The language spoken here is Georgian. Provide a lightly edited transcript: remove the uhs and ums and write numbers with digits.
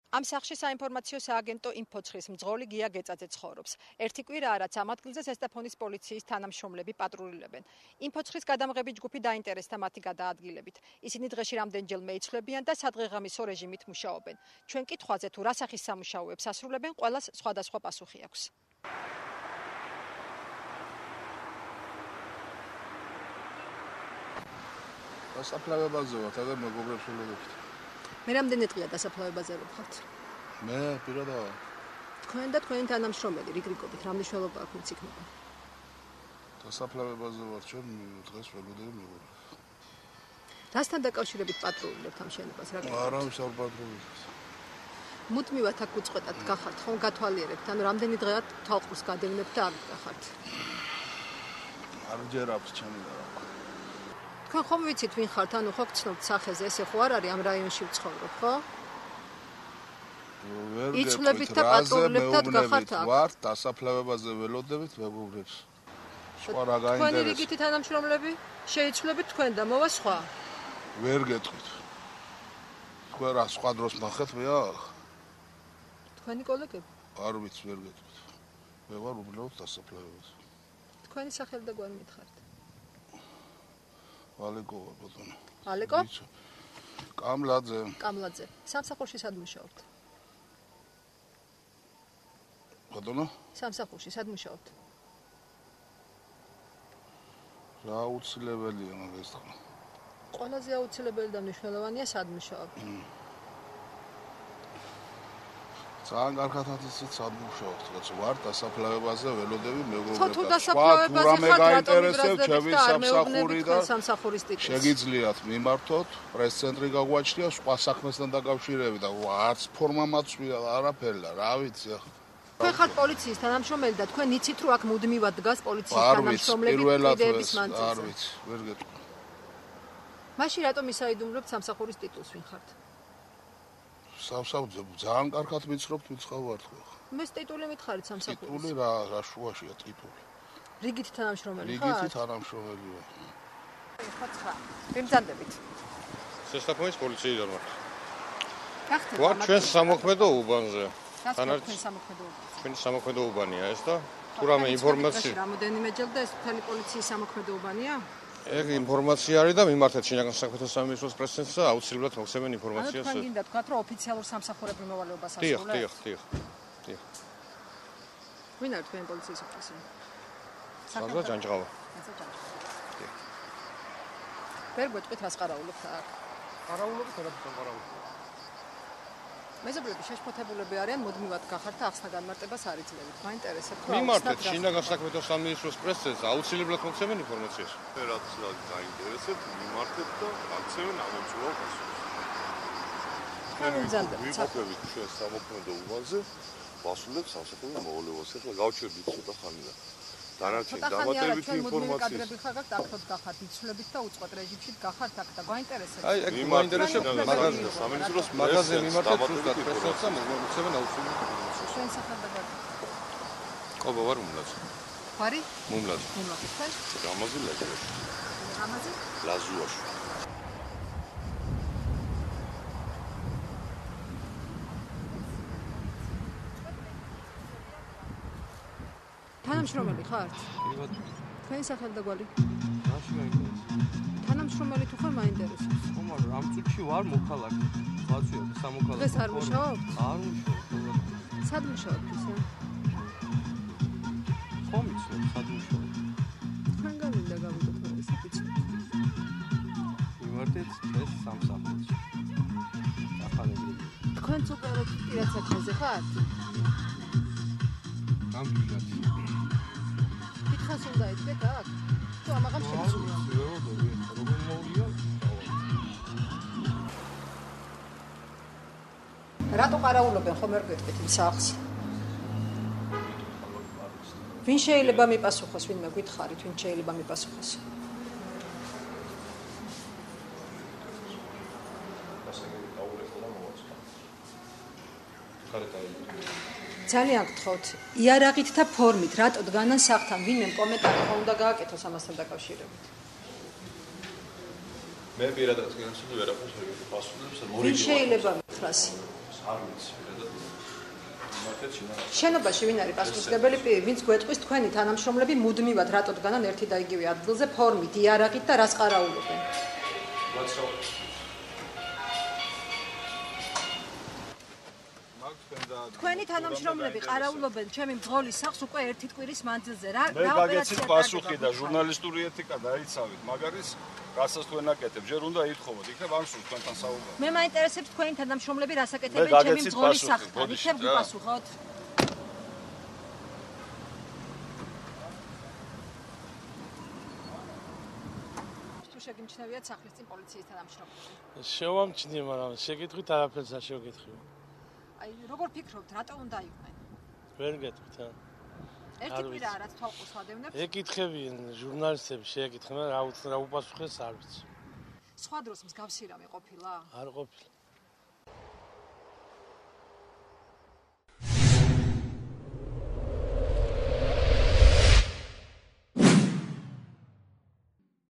Am სახლში საინფორმაციო სააგენტო ინფოცხრის მძღოლი გია გეწაძე ცხოვრობს. ერთი კვირაა, რაც ამ ადგილზე ზესტაფონის პოლიციის თანამშრომლები პატრულირებენ. ინფოცხრის გადამღები ჯგუფი დაინტერესდა მათი გადაადგილებით. ისინი დღეში რამდენჯერ მეიცვლებიან და სადღეღამისო რეჟიმით მუშაობენ. ჩვენ კითხვაზე თუ რა სახის სამუშაოებს ასრულებენ, ყველას სხვადასხვა პასუხი აქვს. დასაფლავებაზე ვართ და მეგობრებს ველოდებთ. მე რამდენი დღეა დასაფლავებაზე ვხართ? მე პირადად. თქვენ და თქვენი თანამშრომელი რიგრიგობით რა მნიშვნელობა აქვს იქნება? დასაფლავებაზე ვართ, ჩვენ დღეს ველოდები მეგობრებს. რასთან დაკავშირებით პატრულირებთ ამ შენობას? რა გქონდა? არავის არ პატრულირებს. მუდმივად აქ უწყვეტად გახართ, ხომ გათვალიერებთ, ანუ რამდენი დღეა თვალყურს გადევნებთ და არ გახართ? არ ჯერავს ჩემი და რა. თქვენ ხომ ვიცით ვინ ხართ, ანუ ხო გცნობთ სახეზე, ესე ხო არ არის ამ რაიონში ვცხოვრობ, ხო? იცვლებით და პატრულირებთ და გახართ აქ. ვართ დასაფლავებაზე ველოდებით მეგობრებს. სხვა რა გაინტერესებს? თქვენი რიგითი თანამშრომლები შეიცვლებით თქვენ და მოვა სხვა. ვერ გეტყვით. თქვენ რა სხვა დროს ნახეთ მე ახ? თქვენი კოლეგები? არ ვიცი, ვერ გეტყვით. მე ვარ უბრალოდ დასაფლავებაზე. თქვენი სახელი და გვარი მითხარით. ალეკო ბატონო. ალეკო? კამლაძე. კამლაძე. სამსახურში სად მუშაობთ? ბატონო? სამსახურში სად მუშაობთ? რა აუცილებელია მაგას თქვა. ყველაზე აუცილებელი და მნიშვნელოვანია სად მუშაობთ. ძალიან კარგად იცით სად მუშაობთ, როცა ვარ დასაფლავებაზე ველოდები მეგობრებს. თუ დასაფლავებაზე ხართ, რატომ ჩემი სამსახური და სამსახურის ტიტულს. შეგიძლიათ მიმართოთ, პრეს-ცენტრი გაგვაჩნია სხვა საქმესთან დაკავშირებით და არც ფორმა მაწვია და არაფერი და რა ვიცი ახლა. თქვენ ხართ პოლიციის თანამშრომელი და თქვენ იცით რომ აქ მუდმივად დგას პოლიციის თანამშრომლები კიდეების მანძილზე. არ ვიცი, ვერ გეტყვი. მაშინ რატომ ისაიდუმლობთ სამსახურის ტიტულს ვინ ხართ? სამსახურზე ძალიან კარგად ვიცნობთ, ვიცხავ ვარ თქვა. მე ტიტული მითხარით სამსახურის. ტიტული რა შუაშია ტიტული. რიგითი თანამშრომელი ხართ? რიგითი თანამშრომელი ვარ. ხოცხა. ვიმძანდებით. ზესტაფონის პოლიციიდან ვარ. გახდეთ. ვარ ჩვენ სამოქმედო უბანზე. თანაც თქვენ სამოქმედო უბანზე. ჩვენი სამოქმედო უბანია ეს და თუ რამე ინფორმაცია რამოდენიმეჯერ და ეს მთელი პოლიციის სამოქმედო უბანია? ეგ ინფორმაცია არის და მიმართეთ შინაგან საქმეთა სამინისტროს პრეს-ცენტრს და აუცილებლად მოხსებენ ინფორმაციას. ანუ თქვენ გინდა თქვათ რომ ოფიციალურ სამსახურებრივ მოვალეობას ასრულებთ? დიახ. ვინ არის თქვენი პოლიციის ოფიცერი? სანდრა ჯანჯღავა. ვერ გვეტყვით რას ყარაულობთ აქ? ყარაულობთ რატომ ყარაულობთ? მეზობლები შეშფოთებულები არიან, მუდმივად გახართ ახსნა განმარტებას არ იძლევით. მაინტერესებთ რა? მიმართეთ შინაგან საქმეთა სამინისტროს პრეს-ცენტრს აუცილებლად მოხსებენ ინფორმაციას. რაც დაინტერესებთ, მიმართეთ და აქცევენ ამომწურავ პასუხს. ვიმყოფებით ჩვენ სამოქმედო უბანზე, ვასრულებთ სამსახურის მოვალეობას. ახლა გავჩერდით ცოტა ხანი და დანარჩენი დამატებით ინფორმაციას. კადრები ხაგაქვთ, აქოთ გახართ, იცვლებით და უწყოთ რეჟიმში გახართ აქ და გვაინტერესებთ. აი, ეგ გვაინტერესებთ მაგაზე სამინისტროს მაგაზე მიმართეთ ზუსტად პრეს-ცენტრს და მოგვეცემენ აუცილებლად ინფორმაციას. შენ სახარ და გვარი. ყობა ვარ უმლაც. ვარი? უმლაც. უმლაც თქვენ? გამაზი ლაზუაში. გამაზი? ლაზუაში. თანამშრომელი ხართ? კი ბატონო. თქვენი სახელი და გვარი? რაში მაინტერესებს? თანამშრომელი თუ ხარ მაინტერესებს? ხო, მაგრამ ამ წუთში ვარ მოქალაქე. ხალხია სამოქალაქე. დღეს არ მუშაობთ? არ მუშაობ. სად მუშაობთ ისე? ხომ იცნობ სად მუშაობ? თქვენ გამინდა გავიგოთ მე ესე ვიცით. მიმართეთ ეს სამსახურში. ახალები. თქვენ უყურებთ პირად საქმეზე ხართ? გამიგეთ. კითხავს უნდა იცით აქ? თუ ამაღამ შეგვიძლია. როგორ მოვიდა? რატო ყარაულობენ ხომ ვერ გვეტყვით იმ სახლს? ვინ შეიძლება მიპასუხოს, ვინმე გითხარით, ვინ შეიძლება მიპასუხოს? ძალიან გთხოვთ, იარაღით და ფორმით, რატო დგანან სახლთან, ვინმე კომენტარი ხომ უნდა გააკეთოს ამასთან დაკავშირებით? მე პირადად განსხვავებული ვერაფერს ვერ გასულებს ვინ შეიძლება მითხრას? არ ვიცი, პირადად. მართლაც შინაგან. შენობაში ვინ არის პასუხისმგებელი, ვინც გვეტყვის თქვენი თანამშრომლები მუდმივად რატო დგანან ერთი და იგივე ადგილზე ფორმით, იარაღით და რას ყარაულობენ? თქვენი თანამშრომლები ყარაულობენ ჩემი მძღოლის სახლს უკვე ერთი თვლის მანძილზე. რა გაგეცით პასუხი და ჟურნალისტური ეთიკა დაიცავით, მაგარის რასაც თქვენ აკეთებ, ჯერ უნდა ითხოვოთ, იქნებ ამ სულ თქვენთან საუბარი. მე მაინტერესებს თქვენი თანამშრომლები რას აკეთებენ ჩემი მძღოლის სახლთან, იქნებ გიპასუხოთ. თუ შეგიმჩნევიათ სახლის წინ პოლიციის თანამშრომლები. შევამჩნიე, მაგრამ შეკითხვით არაფერს არ შევკითხავ. აი, როგორ ფიქრობთ, რატო უნდა იყვნენ? ვერ გეტყვით. ერთი კვირაა რაც თვალყურს ვადევნებთ. ეკითხებიან ჟურნალისტები, შეეკითხებიან რა უპასუხეს არ ვიცი. სხვა დროს მსგავსი რამე ყოფილა? არ ყოფილა.